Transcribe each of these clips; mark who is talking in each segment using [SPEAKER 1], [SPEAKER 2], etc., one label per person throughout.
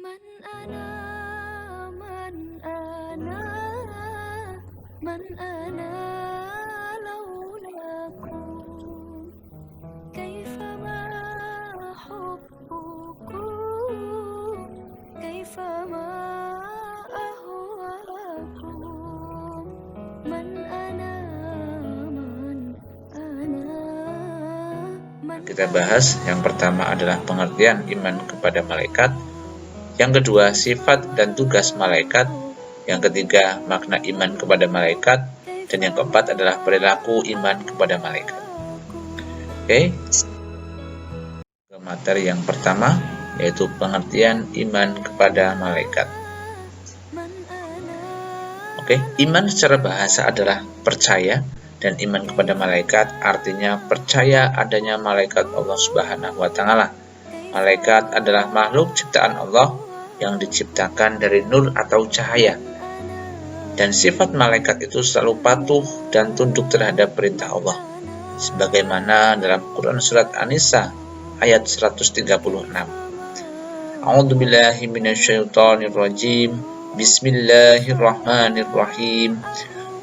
[SPEAKER 1] من أنا من أنا من أنا لولاكم كيفما حبكم كيفما أهواكم من أنا
[SPEAKER 2] Kita bahas yang pertama adalah pengertian iman kepada malaikat, yang kedua sifat dan tugas malaikat, yang ketiga makna iman kepada malaikat, dan yang keempat adalah perilaku iman kepada malaikat. Oke, ke materi yang pertama yaitu pengertian iman kepada malaikat. Oke, iman secara bahasa adalah percaya, dan iman kepada malaikat artinya percaya adanya malaikat Allah Subhanahu wa Ta'ala. Malaikat adalah makhluk ciptaan Allah yang diciptakan dari nur atau cahaya. Dan sifat malaikat itu selalu patuh dan tunduk terhadap perintah Allah. Sebagaimana dalam Quran surat An-Nisa ayat 136. A'udzubillahi minasyaitonirrajim. Bismillahirrahmanirrahim.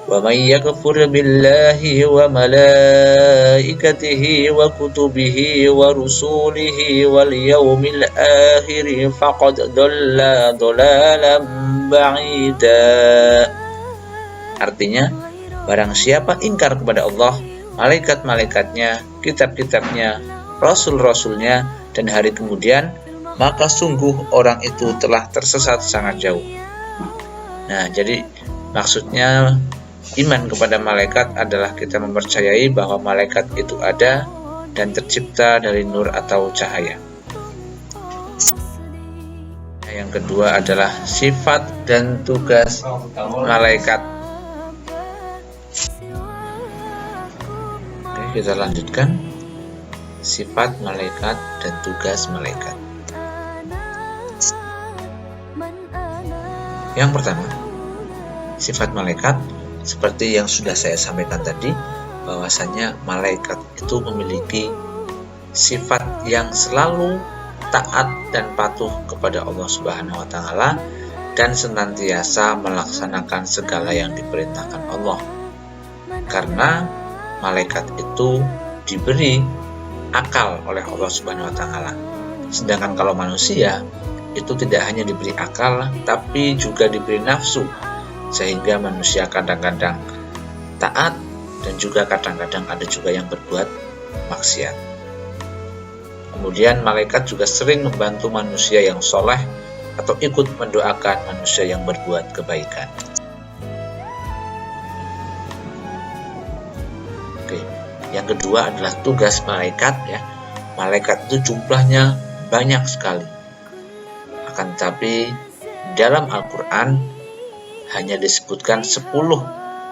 [SPEAKER 2] وَمَنْ يَكْفُرْ بِاللَّهِ وَمَلَائِكَتِهِ وَكُتُبِهِ وَرُسُلِهِ وَالْيَوْمِ الْآخِرِ فَقَدْ ضَلَّ ضَلَالًا بَعِيدًا. Artinya, barang siapa ingkar kepada Allah, malaikat-malaikatnya, kitab-kitabnya, rasul-rasulnya, dan hari kemudian, maka sungguh orang itu telah tersesat sangat jauh. Nah, jadi maksudnya iman kepada malaikat adalah kita mempercayai bahwa malaikat itu ada dan tercipta dari nur atau cahaya. Yang kedua adalah sifat dan tugas malaikat. Oke, kita lanjutkan. Sifat malaikat dan tugas malaikat. Yang pertama, sifat malaikat seperti yang sudah saya sampaikan tadi, bahwasanya malaikat itu memiliki sifat yang selalu taat dan patuh kepada Allah Subhanahu wa Ta'ala dan senantiasa melaksanakan segala yang diperintahkan Allah. Karena malaikat itu diberi akal oleh Allah Subhanahu wa Ta'ala. Sedangkan kalau manusia itu tidak hanya diberi akal tapi juga diberi nafsu, sehingga manusia kadang-kadang taat dan juga kadang-kadang ada juga yang berbuat maksiat. Kemudian malaikat juga sering membantu manusia yang soleh atau ikut mendoakan manusia yang berbuat kebaikan. Oke, yang kedua adalah tugas malaikat ya. Malaikat itu jumlahnya banyak sekali. Akan tetapi dalam Al-Qur'an hanya disebutkan 10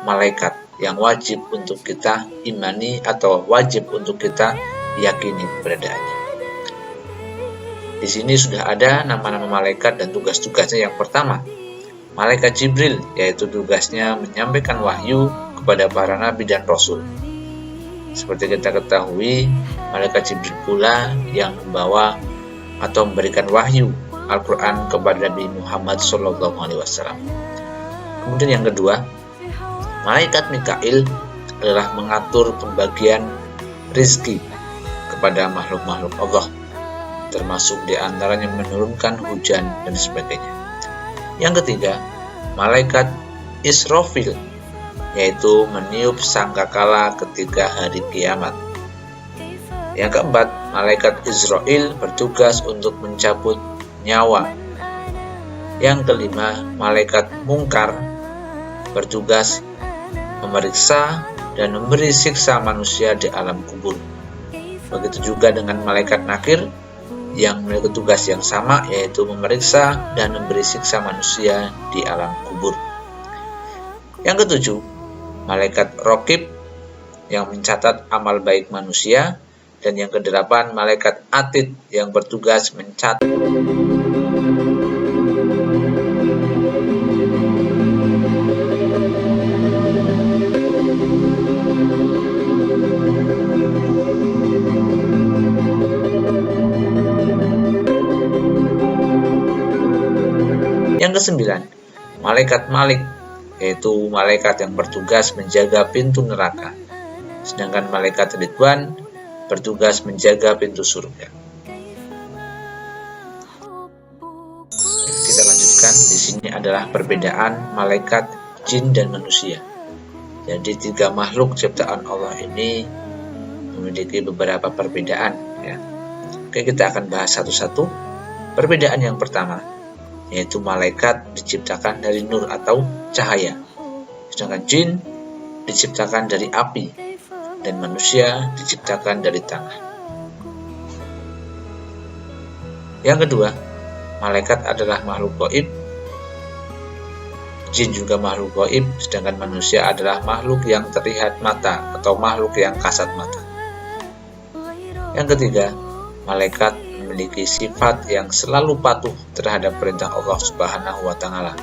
[SPEAKER 2] malaikat yang wajib untuk kita imani atau wajib untuk kita yakini keberadaannya. Di sini sudah ada nama-nama malaikat dan tugas-tugasnya. Yang pertama, malaikat Jibril, yaitu tugasnya menyampaikan wahyu kepada para nabi dan rasul. Seperti kita ketahui, malaikat Jibril pula yang membawa atau memberikan wahyu Al-Quran kepada Nabi Muhammad SAW. Kemudian yang kedua, malaikat Mikail adalah mengatur pembagian rizki kepada makhluk-makhluk Allah, termasuk diantaranya menurunkan hujan dan sebagainya. Yang ketiga, malaikat Israfil, yaitu meniup sangkakala ketika hari kiamat. Yang keempat, malaikat Israel bertugas untuk mencabut nyawa. Yang kelima, malaikat Mungkar bertugas memeriksa dan memberi siksa manusia di alam kubur. Begitu juga dengan malaikat Nakir yang memiliki tugas yang sama, yaitu memeriksa dan memberi siksa manusia di alam kubur. Yang ketujuh, malaikat Raqib yang mencatat amal baik manusia, dan yang kedelapan, malaikat Atid yang bertugas mencatat kesembilan, malaikat Malik, yaitu malaikat yang bertugas menjaga pintu neraka. Sedangkan malaikat Ridwan bertugas menjaga pintu surga. Kita lanjutkan, di sini adalah perbedaan malaikat, jin, dan manusia. Jadi 3 makhluk ciptaan Allah ini memiliki beberapa perbedaan, ya. Oke, kita akan bahas satu-satu. Perbedaan yang pertama, yaitu malaikat diciptakan dari nur atau cahaya, sedangkan jin diciptakan dari api, dan manusia diciptakan dari tanah. Yang kedua, malaikat adalah makhluk gaib, jin juga makhluk gaib, sedangkan manusia adalah makhluk yang terlihat mata atau makhluk yang kasat mata. Yang ketiga, malaikat memiliki sifat yang selalu patuh terhadap perintah Allah Subhanahu wa Ta'ala.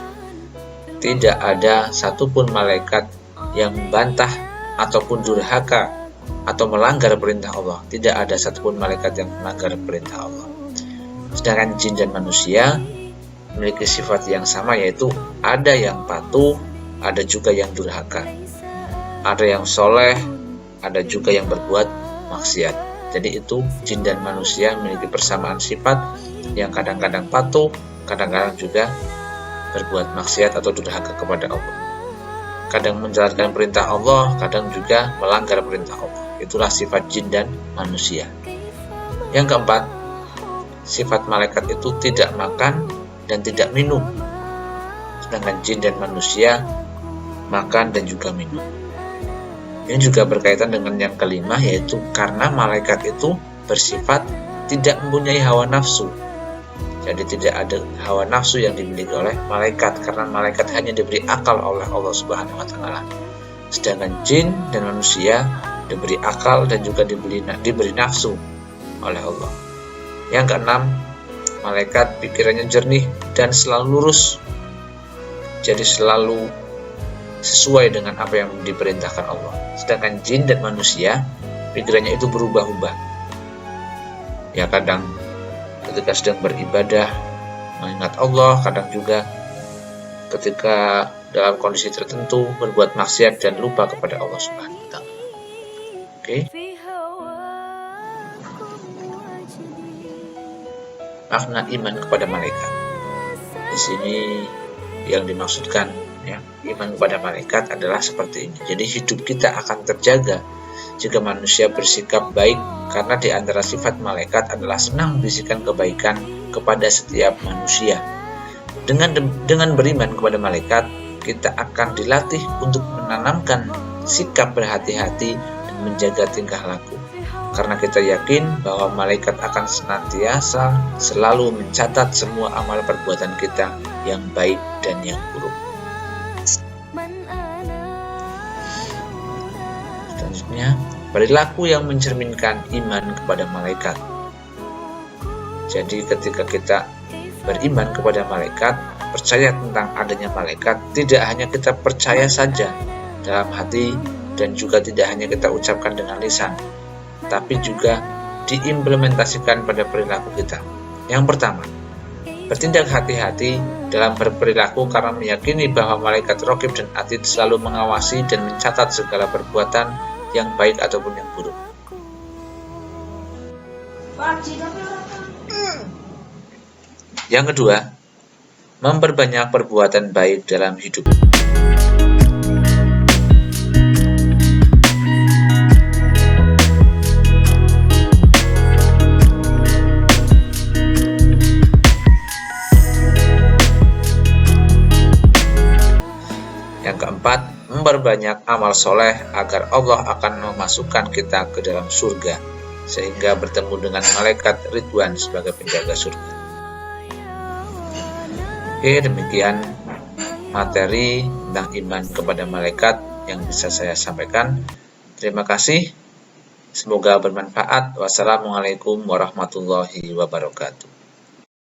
[SPEAKER 2] Tidak ada satupun malaikat yang membantah ataupun durhaka atau melanggar perintah Allah. Tidak ada satupun malaikat yang melanggar perintah Allah. Sedangkan jin dan manusia memiliki sifat yang sama, yaitu ada yang patuh, ada juga yang durhaka. Ada yang soleh, ada juga yang berbuat maksiat. Jadi itu jin dan manusia memiliki persamaan sifat yang kadang-kadang patuh, kadang-kadang juga berbuat maksiat atau durhaka kepada Allah. Kadang menjalankan perintah Allah, kadang juga melanggar perintah Allah. Itulah sifat jin dan manusia. Yang keempat, sifat malaikat itu tidak makan dan tidak minum. Sedangkan jin dan manusia makan dan juga minum. Ini juga berkaitan dengan yang kelima, yaitu karena malaikat itu bersifat tidak mempunyai hawa nafsu. Jadi tidak ada hawa nafsu yang dimiliki oleh malaikat, karena malaikat hanya diberi akal oleh Allah Subhanahu wa Ta'ala. Sedangkan jin dan manusia diberi akal dan juga diberi nafsu oleh Allah. Yang keenam, malaikat pikirannya jernih dan selalu lurus. Jadi selalu sesuai dengan apa yang diperintahkan Allah. Sedangkan jin dan manusia pikirannya itu berubah-ubah. Ya, kadang ketika sedang beribadah mengingat Allah, kadang juga ketika dalam kondisi tertentu berbuat maksiat dan lupa kepada Allah Subhanahu wa Ta'ala. Oke. Makna iman kepada malaikat. Di sini yang dimaksudkan, ya, iman kepada malaikat adalah seperti ini. Jadi hidup kita akan terjaga jika manusia bersikap baik, karena di antara sifat malaikat adalah senang membisikkan kebaikan kepada setiap manusia. Dengan beriman kepada malaikat, kita akan dilatih untuk menanamkan sikap berhati-hati dan menjaga tingkah laku. Karena kita yakin bahwa malaikat akan senantiasa selalu mencatat semua amal perbuatan kita yang baik dan yang buruk. Selanjutnya, perilaku yang mencerminkan iman kepada malaikat. Jadi ketika kita beriman kepada malaikat, percaya tentang adanya malaikat, tidak hanya kita percaya saja dalam hati dan juga tidak hanya kita ucapkan dengan lisan, tapi juga diimplementasikan pada perilaku kita. Yang pertama, bertindak hati-hati dalam berperilaku karena meyakini bahwa malaikat Raqib dan Atid selalu mengawasi dan mencatat segala perbuatan yang baik ataupun yang buruk. Yang kedua, memperbanyak perbuatan baik dalam hidup. Yang keempat, memperbanyak amal soleh agar Allah akan memasukkan kita ke dalam surga, sehingga bertemu dengan malaikat Ridwan sebagai penjaga surga. Oke, demikian materi tentang iman kepada malaikat yang bisa saya sampaikan. Terima kasih. Semoga bermanfaat. Wassalamualaikum warahmatullahi wabarakatuh.